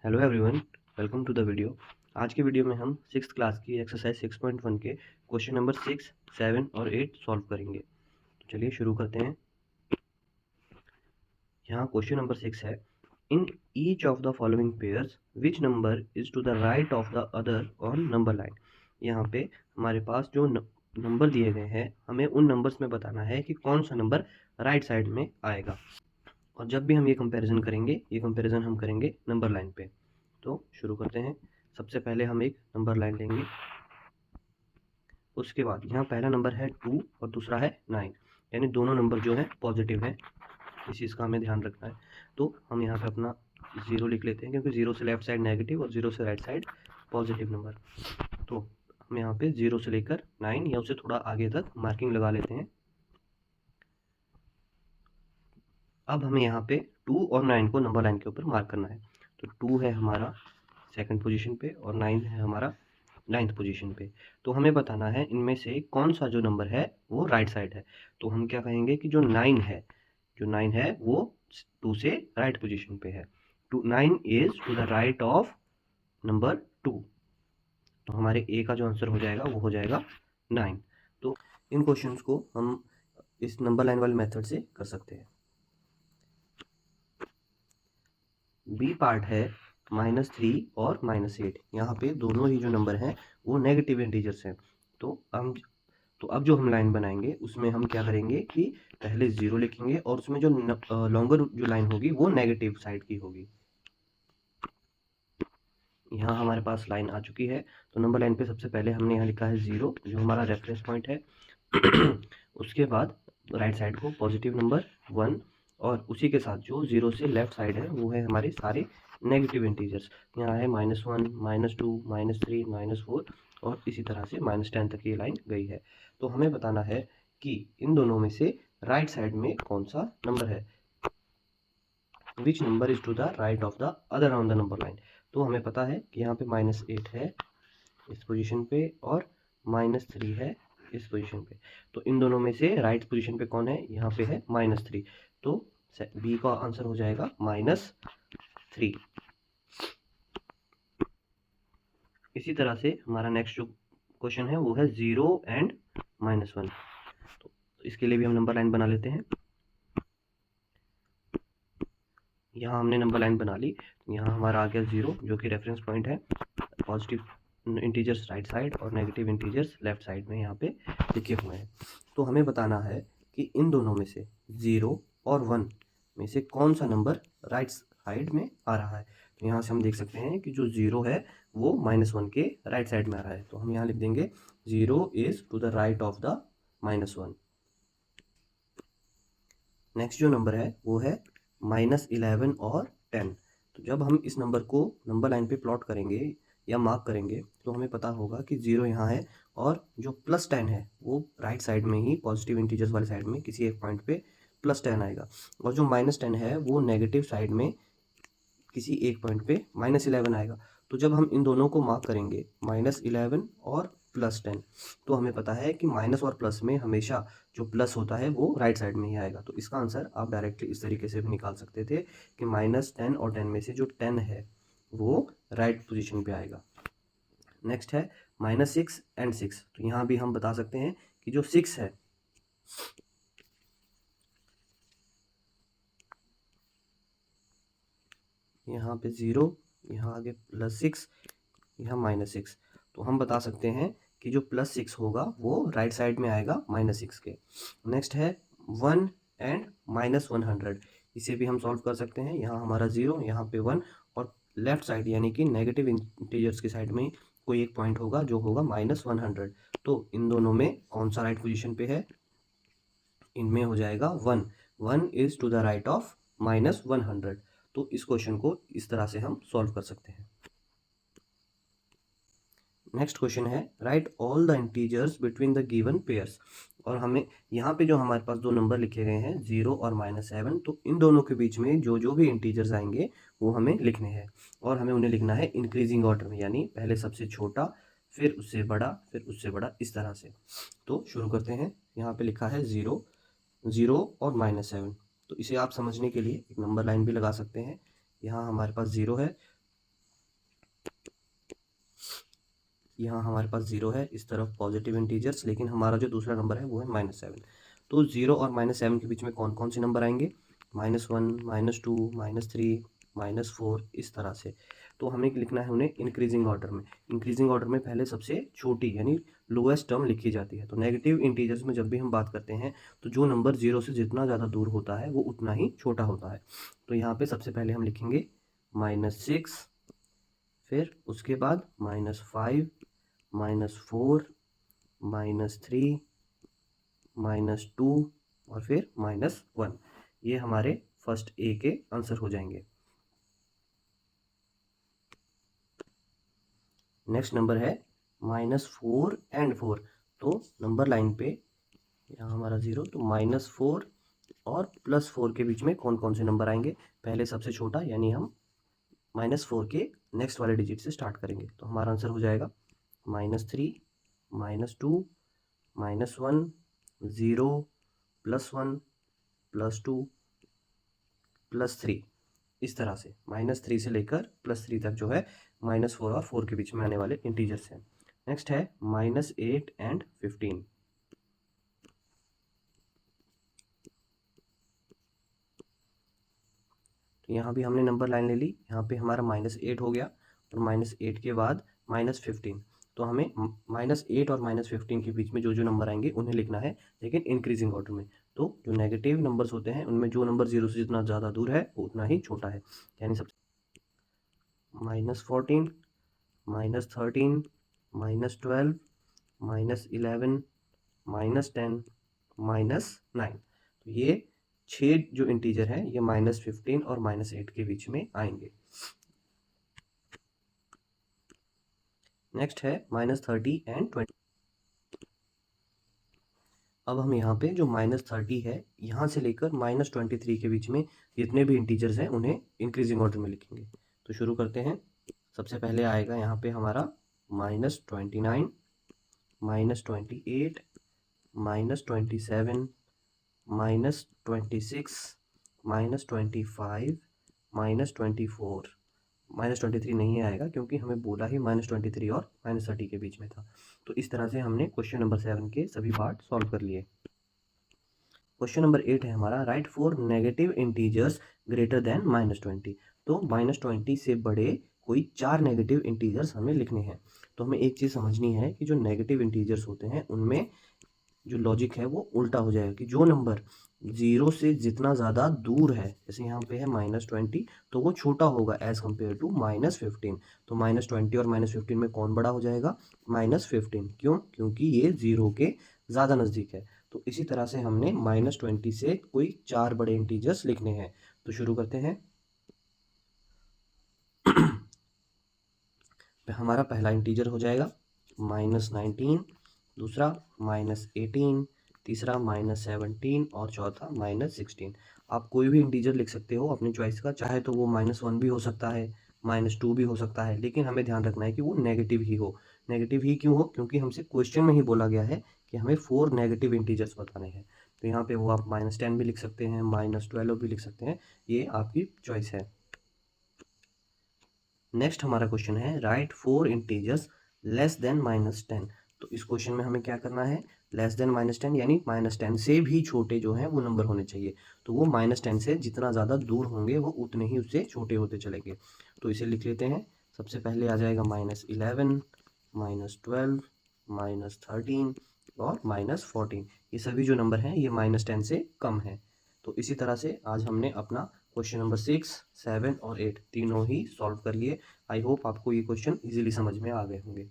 Hello everyone, welcome to the video. आज के video में हम सिक्स क्लास की एक्सरसाइज 6.1 के क्वेश्चन नंबर 6, 7 और 8 सॉल्व करेंगे। तो चलिए शुरू करते हैं। यहाँ क्वेश्चन नंबर 6 है, in each of the following pairs which number is to the right of the other on number line. यहाँ पे हमारे पास जो नंबर दिए गए हैं, हमें उन नंबर्स में बताना है कि कौन सा नंबर राइट साइड में आएगा। और जब भी हम ये कंपैरिजन करेंगे, ये कंपैरिजन हम करेंगे नंबर लाइन पे। तो शुरू करते हैं। सबसे पहले हम एक नंबर लाइन लेंगे। उसके बाद यहाँ पहला नंबर है 2 और दूसरा है 9, यानी दोनों नंबर जो है पॉजिटिव है। इस चीज़ का हमें ध्यान रखना है। तो हम यहाँ पे अपना 0 लिख लेते हैं, क्योंकि 0 से लेफ्ट साइड नेगेटिव और 0 से राइट साइड पॉजिटिव नंबर। तो हम यहाँ पे 0 से लेकर 9 या उससे थोड़ा आगे तक मार्किंग लगा लेते हैं। अब हमें यहाँ पे 2 और 9 को नंबर लाइन के ऊपर मार्क करना है। तो 2 है हमारा सेकंड पोजीशन पे और 9 है हमारा 9th पोजीशन पे। तो हमें बताना है इनमें से कौन सा जो नंबर है वो राइट साइड है। तो हम क्या कहेंगे कि जो 9 है वो 2 से राइट पोजीशन पे है। 9 is to the right of number 2। तो हमारे ए का जो आंसर हो जाएगा वो हो जाएगा 9। तो इन क्वेश्चंस को हम इस नंबर लाइन वाले मेथड से कर सकते हैं। बी पार्ट है -3 और -8। यहाँ पे दोनों ही जो नंबर हैं वो नेगेटिव इंटीजर्स हैं। तो अब जो हम लाइन बनाएंगे उसमें हम क्या करेंगे कि पहले 0 लिखेंगे और उसमें जो लॉन्गर जो लाइन होगी वो नेगेटिव साइड की होगी। यहाँ हमारे पास लाइन आ चुकी है। तो नंबर लाइन पे सबसे पहले हमने यहाँ लिखा है 0, जो हमारा रेफरेंस पॉइंट है। उसके बाद राइट साइड को पॉजिटिव नंबर 1, और उसी के साथ जो 0 से लेफ्ट साइड है वो है हमारे सारे नेगेटिव इंटीजर्स। यहाँ है -1, -2, -3, -4 और इसी तरह से -10 तक ये लाइन गई है। तो हमें बताना है कि इन दोनों में से राइट साइड में कौन सा नंबर है। Which number is to the right of the other on the number line. तो हमें पता है कि यहाँ पे -8 है इस पोजीशन पे और -3 है इस पोजीशन पे। तो इन दोनों में से राइट पोजीशन पे कौन है, यहाँ पे है -3। तो बी का आंसर हो जाएगा -3। इसी तरह से हमारा नेक्स्ट जो क्वेश्चन है वो है 0 एंड -1। तो इसके लिए भी हम नंबर लाइन बना लेते हैं। यहाँ हमने नंबर लाइन बना ली। यहाँ हमारा आ गया 0, जो कि रेफरेंस पॉइंट है। पॉजिटिव इंटीजर्स राइट साइड और नेगेटिव इंटीजर्स लेफ्ट साइड में यहाँ पे लिखे हुए हैं। तो हमें बताना है कि इन दोनों में से 0 और 1 में से कौन सा नंबर राइट साइड में आ रहा है। तो यहाँ से हम देख सकते हैं कि जो 0 है वो -1 के राइट साइड में आ रहा है। तो हम यहाँ लिख देंगे 0 is to the right of the -1। Next जो नंबर है वो है -11 और 10। तो जब हम इस नंबर को नंबर लाइन पे प्लॉट करेंगे या मार्क करेंगे तो हमें पता होगा कि 0 यहाँ है और जो +10 है वो राइट साइड में ही पॉजिटिव इंटीजर्स वाले साइड में किसी एक पॉइंट पे +10 आएगा, और जो -10 है वो नेगेटिव साइड में किसी एक पॉइंट पे -11 आएगा। तो जब हम इन दोनों को मार्क करेंगे -11 और +10, तो हमें पता है कि माइनस और प्लस में हमेशा जो प्लस होता है वो राइट साइड में ही आएगा। तो इसका आंसर आप डायरेक्टली इस तरीके से भी निकाल सकते थे कि -10 और 10 में से जो 10 है वो राइट पोजीशन पे आएगा। नेक्स्ट है -6 एंड 6। तो यहाँ भी हम बता सकते हैं कि जो 6 है यहाँ पे 0, यहाँ आगे +6, यहाँ -6। तो हम बता सकते हैं कि जो +6 होगा वो राइट साइड में आएगा -6 के। नेक्स्ट है 1 एंड -100। इसे भी हम सॉल्व कर सकते हैं। यहाँ हमारा 0, यहाँ पे 1 और लेफ्ट साइड यानी कि नेगेटिव इंटीजर्स की साइड में कोई एक पॉइंट होगा जो होगा -100। तो इन दोनों में कौन सा राइट पोजीशन पे है, इनमें हो जाएगा 1। 1 is to the right of -100। तो इस क्वेश्चन को इस तरह से हम सॉल्व कर सकते हैं। नेक्स्ट क्वेश्चन है right all the integers between the given pairs. और हमें यहाँ पे जो हमारे पास दो नंबर लिखे गए हैं 0 और -7, तो इन दोनों के बीच में जो जो भी इंटीजर्स आएंगे वो हमें लिखने हैं, और हमें उन्हें लिखना है इंक्रीजिंग ऑर्डर में, यानी पहले सबसे छोटा, फिर उससे बड़ा, फिर उससे बड़ा, इस तरह से। तो शुरू करते हैं। यहाँ पे लिखा है 0, 0 और -7। तो इसे आप समझने के लिए एक नंबर लाइन भी लगा सकते हैं। यहाँ हमारे पास 0 है, यहाँ हमारे पास 0 है, इस तरफ पॉजिटिव इंटीजर्स, लेकिन हमारा जो दूसरा नंबर है वो है -7। तो 0 और -7 के बीच में कौन कौन से नंबर आएंगे? -1, -2, -3, -4, इस तरह से। तो हमें लिखना है उन्हें इंक्रीजिंग ऑर्डर में। इंक्रीजिंग ऑर्डर में पहले सबसे छोटी यानी लोएस्ट टर्म लिखी जाती है। तो नेगेटिव इंटीजर्स में जब भी हम बात करते हैं तो जो नंबर 0 से जितना ज़्यादा दूर होता है वो उतना ही छोटा होता है। तो यहाँ पे सबसे पहले हम लिखेंगे -6, फिर उसके बाद -5, -4, -3, -2 और फिर -1। ये हमारे फर्स्ट ए के आंसर हो जाएंगे। नेक्स्ट नंबर है -4 एंड 4। तो नंबर लाइन पे यहाँ हमारा 0, तो -4 और +4 के बीच में कौन कौन से नंबर आएंगे? पहले सबसे छोटा यानी हम -4 के नेक्स्ट वाले डिजिट से स्टार्ट करेंगे। तो हमारा आंसर हो जाएगा -3, -2, -1, 0, +1, +2, +3। इस तरह से -3 से लेकर +3 तक जो है -4 और 4 के बीच में आने वाले इंटीजर्स हैं। नेक्स्ट है -8 एंड 15। तो यहाँ भी हमने नंबर लाइन ले ली। यहाँ पे हमारा -8 हो गया और -8 के बाद -15। तो हमें -8 और -15 के बीच में जो जो नंबर आएंगे उन्हें लिखना है, लेकिन इंक्रीजिंग ऑर्डर में। तो जो नेगेटिव नंबर्स होते हैं उनमें जो नंबर 0 से जितना ज़्यादा दूर है वो उतना ही छोटा है। यानी सबसे -14, -13, -12, -11, -10, -9। तो ये 6 जो इंटीजर हैं ये -15 और -8 के बीच में आएंगे। नेक्स्ट है -30 एंड 20। अब हम यहाँ पे जो -30 है यहाँ से लेकर -23 के बीच में जितने भी इंटीजर्स हैं उन्हें इंक्रीजिंग ऑर्डर में लिखेंगे। तो शुरू करते हैं। सबसे पहले आएगा यहाँ पे हमारा -29, -28, -27, -26, -25, -24, -23 नहीं आएगा क्योंकि हमें बोला ही -23 और -30 के बीच में था। तो इस तरह से हमने क्वेश्चन नंबर 7 के सभी पार्ट सॉल्व कर लिए। क्वेश्चन नंबर 8 है हमारा, right 4 negative integers greater than -20। तो -20 से बड़े कोई 4 नेगेटिव इंटीजर्स हमें लिखने हैं। तो हमें एक चीज़ समझनी है कि जो नेगेटिव इंटीजर्स होते हैं उनमें जो लॉजिक है वो उल्टा हो जाएगा कि जो नंबर 0 से जितना ज़्यादा दूर है, जैसे यहाँ पे है -20, तो वो छोटा होगा एज़ कम्पेयर टू -15। तो -20 और -15 में कौन बड़ा हो जाएगा? -15। क्यों? क्योंकि ये 0 के ज़्यादा नज़दीक है। तो इसी तरह से हमने -20 से कोई 4 बड़े इंटीजर्स लिखने हैं। तो शुरू करते हैं। हमारा पहला इंटीजर हो जाएगा -19, दूसरा -18, तीसरा -17 और चौथा -16। आप कोई भी इंटीजर लिख सकते हो अपनी चॉइस का, चाहे तो वो -1 भी हो सकता है, -2 भी हो सकता है, लेकिन हमें ध्यान रखना है कि वो नेगेटिव ही हो। नेगेटिव ही क्यों हो? क्योंकि हमसे क्वेश्चन में ही बोला गया है कि हमें 4 नेगेटिव इंटीजर्स बताने हैं। तो यहाँ पे वो आप -10 भी लिख सकते हैं, -12 भी लिख सकते हैं, ये आपकी चॉइस है। नेक्स्ट हमारा क्वेश्चन है, राइट 4 इंटीजर्स लेस देन -10। तो इस क्वेश्चन में हमें क्या करना है? लेस देन -10 यानी -10 से भी छोटे जो हैं वो नंबर होने चाहिए। तो वो -10 से जितना ज़्यादा दूर होंगे वो उतने ही उससे छोटे होते चलेंगे। तो इसे लिख लेते हैं। सबसे पहले आ जाएगा -11, -12, -13 और -14। ये सभी जो नंबर हैं ये -10 से कम हैं। तो इसी तरह से आज हमने अपना क्वेश्चन नंबर 6, 7 और 8 तीनों ही सॉल्व कर लिए। आई होप आपको ये क्वेश्चन इजीली समझ में आ गए होंगे।